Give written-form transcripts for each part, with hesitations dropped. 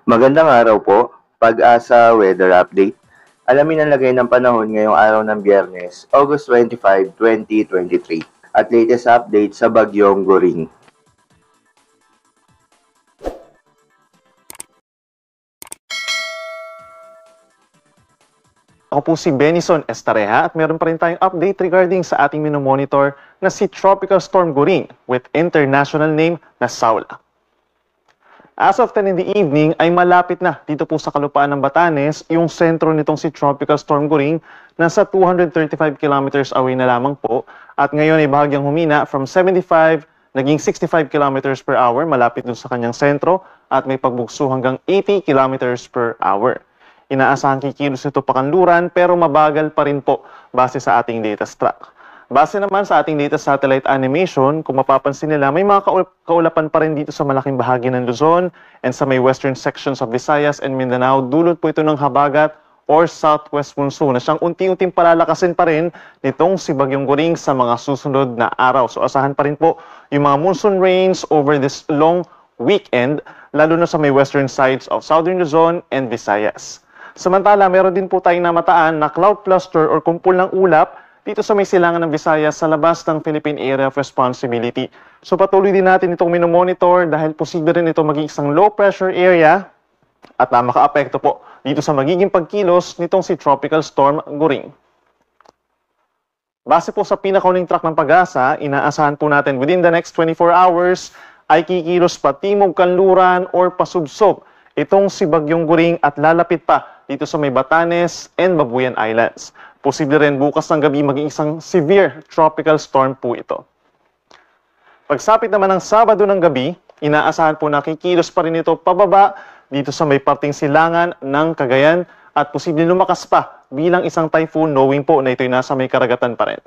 Magandang araw po, Pag-asa Weather Update. Alamin ang lagay ng panahon ngayong araw ng Biyernes, August 25, 2023 at latest update sa Bagyong Goring. Ako po si Benison Estareha at meron pa rin tayong update regarding sa ating minomonitor na si Tropical Storm Goring with international name na Saula. As of 10 in the evening ay malapit na dito po sa kalupaan ng Batanes yung sentro nitong si Tropical Storm Goring. Nasa 235 kilometers away na lamang po at ngayon ay bahagyang humina from 75 naging 65 kilometers per hour malapit dun sa kanyang sentro at may pagbugso hanggang 80 kilometers per hour. Inaasahan kikilos ito pakanluran pero mabagal pa rin po base sa ating data track. Base naman sa ating data satellite animation, kung mapapansin nila, may mga kaulapan pa rin dito sa malaking bahagi ng Luzon and sa may western sections of Visayas and Mindanao. Dulot po ito ng habagat or southwest monsoon na siyang unti-unting palalakasin pa rin nitong si Bagyong Goring sa mga susunod na araw. So asahan pa rin po yung mga monsoon rains over this long weekend, lalo na sa may western sides of southern Luzon and Visayas. Samantala, meron din po tayong namataan na cloud cluster or kumpul ng ulap dito sa may silangan ng Visayas sa labas ng Philippine Area of Responsibility. So patuloy din natin itong minomonitor dahil posible rin ito maging isang low pressure area at maka-apekto po dito sa magiging pagkilos nitong si Tropical Storm Goring. Base po sa pinakauling track ng Pag-asa, inaasahan po natin within the next 24 hours ay kikilos pa timog kanluran or pasubsob itong si Bagyong Goring at lalapit pa dito sa may Batanes and Babuyan Islands. Posible rin bukas ng gabi maging isang severe tropical storm po ito. Pagsapit naman ng Sabado ng gabi, inaasahan po na kikilos pa rin ito pababa dito sa may parting silangan ng Cagayan at posible lumakas pa bilang isang typhoon knowing po na ito'y nasa may karagatan pa rin.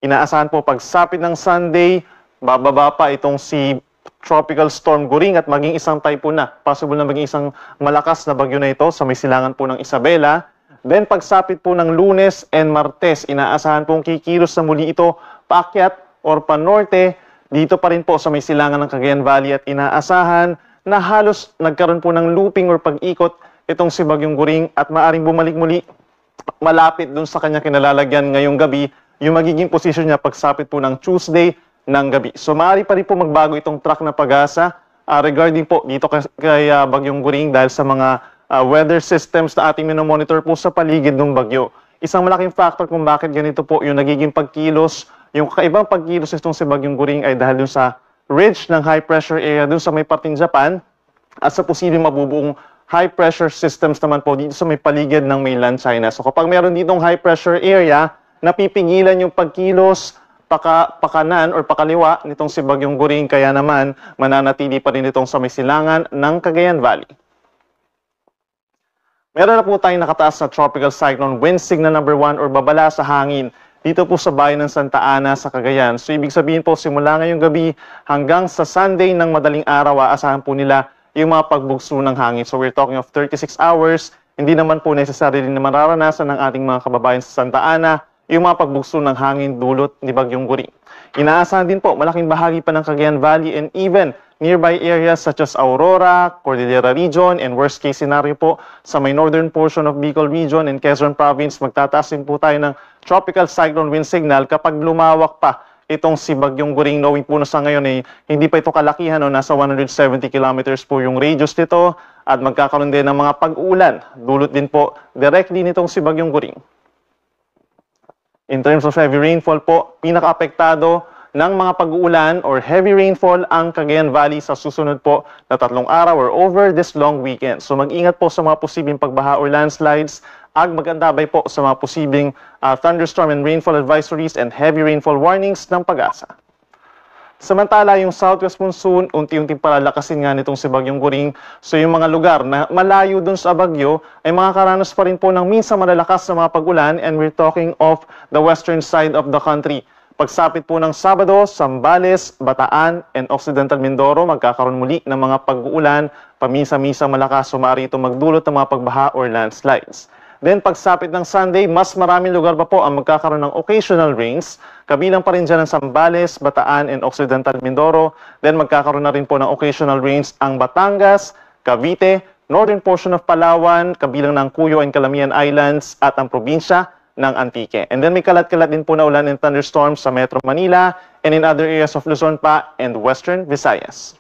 Inaasahan po pagsapit ng Sunday, bababa pa itong si Tropical Storm Goring at maging isang typhoon na. Possible na maging isang malakas na bagyo na ito sa may silangan po ng Isabela. Then pagsapit po ng Lunes and Martes, inaasahan pong kikilos na muli ito paakyat or panorte dito pa rin po sa may silangan ng Cagayan Valley at inaasahan na halos nagkaroon po ng looping or pag-ikot itong si Bagyong Goring at maaring bumalik muli malapit dun sa kanya kinalalagyan ngayong gabi yung magiging posisyon niya pagsapit po ng Tuesday ng gabi. So maaari pa rin po magbago itong track na Pag-asa regarding po dito kay Bagyong Goring dahil sa mga weather systems na ating minomonitor po sa paligid ng bagyo. Isang malaking factor kung bakit ganito po yung nagiging pagkilos, yung kakaibang pagkilos itong si Bagyong Goring ay dahil dun sa ridge ng high pressure area dun sa may parting Japan at sa posibleng mabubuong high pressure systems naman po dito sa may paligid ng mainland China. So kapag meron ditong high pressure area, napipigilan yung pagkilos pakanan or pakaliwa nitong si Bagyong Goring, kaya naman mananatili pa rin itong sa may silangan ng Cagayan Valley. Meron na po tayong nakataas na tropical cyclone wind signal number 1 or babala sa hangin dito po sa bayan ng Santa Ana sa Cagayan. So ibig sabihin po simula ngayong gabi hanggang sa Sunday ng madaling araw, aasahan po nila yung mga pagbugso ng hangin. So we're talking of 36 hours. Hindi naman po necessary din na mararanasan ng ating mga kababayan sa Santa Ana yung mga pagbugso ng hangin dulot ni Bagyong Goring. Inaasahan din po malaking bahagi pa ng Cagayan Valley and even nearby areas such as Aurora, Cordillera Region, and worst case scenario po sa may northern portion of Bicol Region and Quezon Province, magtataas din po tayo ng tropical cyclone wind signal kapag lumawak pa itong si Bagyong Goring, knowing po na sa ngayon eh, hindi pa ito kalakihan, no? Nasa 170 kilometers po yung radius nito at magkakaroon din ng mga pag-ulan. Dulot din po directly nitong si Bagyong Goring. In terms of heavy rainfall po, pinaka-apektado ng mga pag-uulan or heavy rainfall ang Cagayan Valley sa susunod po na 3 araw or over this long weekend. So mag-ingat po sa mga posibleng pagbaha or landslides at mag-andabay po sa mga posibleng thunderstorm and rainfall advisories and heavy rainfall warnings ng Pag-asa. Samantala, yung southwest monsoon, unti-unting palalakasin nga nitong si Bagyong Goring. So yung mga lugar na malayo dun sa bagyo ay makakaranas pa rin po ng minsan malalakas na mga pag-ulan, and we're talking of the western side of the country. Pagsapit po ng Sabado, Zambales, Bataan, and Occidental Mindoro, magkakaroon muli ng mga pag-uulan, paminsan-minsan malakas, sumari ito magdulot ng mga pagbaha or landslides. Then pagsapit ng Sunday, mas maraming lugar pa po ang magkakaroon ng occasional rains. Kabilang pa rin dyan ang Zambales, Bataan, and Occidental Mindoro. Then magkakaroon na rin po ng occasional rains ang Batangas, Cavite, northern portion of Palawan, kabilang ng Cuyo and Calamian Islands at ang probinsya ng Antique. And then may kalat-kalat din po na ulan and thunderstorms sa Metro Manila and in other areas of Luzon pa and Western Visayas.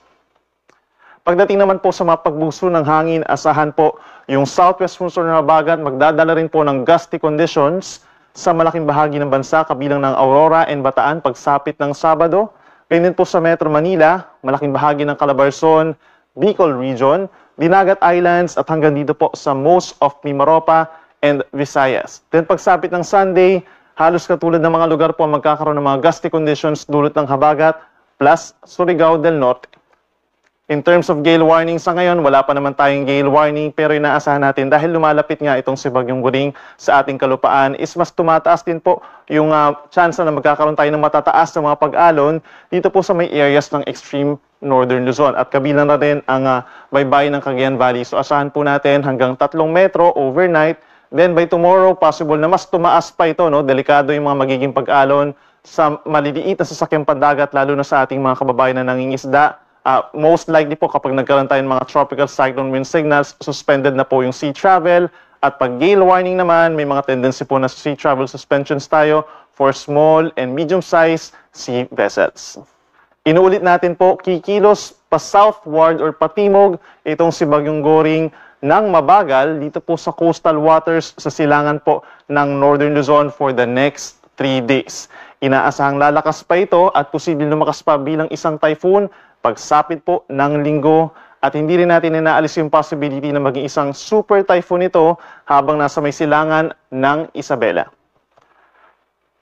Pagdating naman po sa mga pagbuso ng hangin, asahan po yung southwest monsoon na habagat magdadala rin po ng gusty conditions sa malaking bahagi ng bansa kabilang ng Aurora and Bataan pagsapit ng Sabado. Ganyan po sa Metro Manila, malaking bahagi ng Calabarzon, Bicol Region, Dinagat Islands at hanggang dito po sa most of Mimaropa and Visayas. Then pagsapit ng Sunday, halos katulad ng mga lugar po magkakaroon ng mga gusty conditions dulot ng habagat plus Surigao del Norte. In terms of gale warning sa ngayon, wala pa naman tayong gale warning pero inaasahan natin dahil lumalapit nga itong si Bagyong Guring sa ating kalupaan is mas tumataas din po yung chance na magkakaroon tayo ng matataas na mga pag-alon dito po sa may areas ng extreme northern Luzon at kabilang na rin ang baybayin ng Cagayan Valley. So asahan po natin hanggang 3 metro overnight. Then by tomorrow, possible na mas tumaas pa ito. No? Delikado yung mga magiging pag-alon sa maliliit na sasakyang pandagat lalo na sa ating mga kababayan na nangingisda. Most likely po kapag nagkaroon tayo ng mga tropical cyclone wind signals, suspended na po yung sea travel. At pag gale warning naman, may mga tendency po na sea travel suspensions tayo for small and medium-sized sea vessels. Inuulit natin po, kikilos pa southward or patimog itong si Bagyong Goring ng mabagal dito po sa coastal waters sa silangan po ng Northern Luzon for the next 3 days. Inaasahang lalakas pa ito at posibleng lumakas pa bilang isang typhoon pagsapit po ng Linggo at hindi rin natin inaalis yung possibility na maging isang super typhoon ito habang nasa may silangan ng Isabela.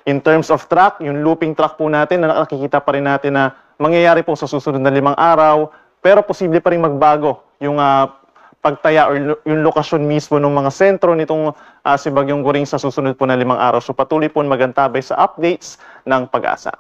In terms of track, yung looping track po natin na nakikita pa rin natin na mangyayari po sa susunod na 5 araw pero posible pa rin magbago yung pagtaya or yung lokasyon mismo ng mga sentro nitong si Bagyong Goring sa susunod po na 5 araw. So patuloy po magantabay sa updates ng Pag-asa.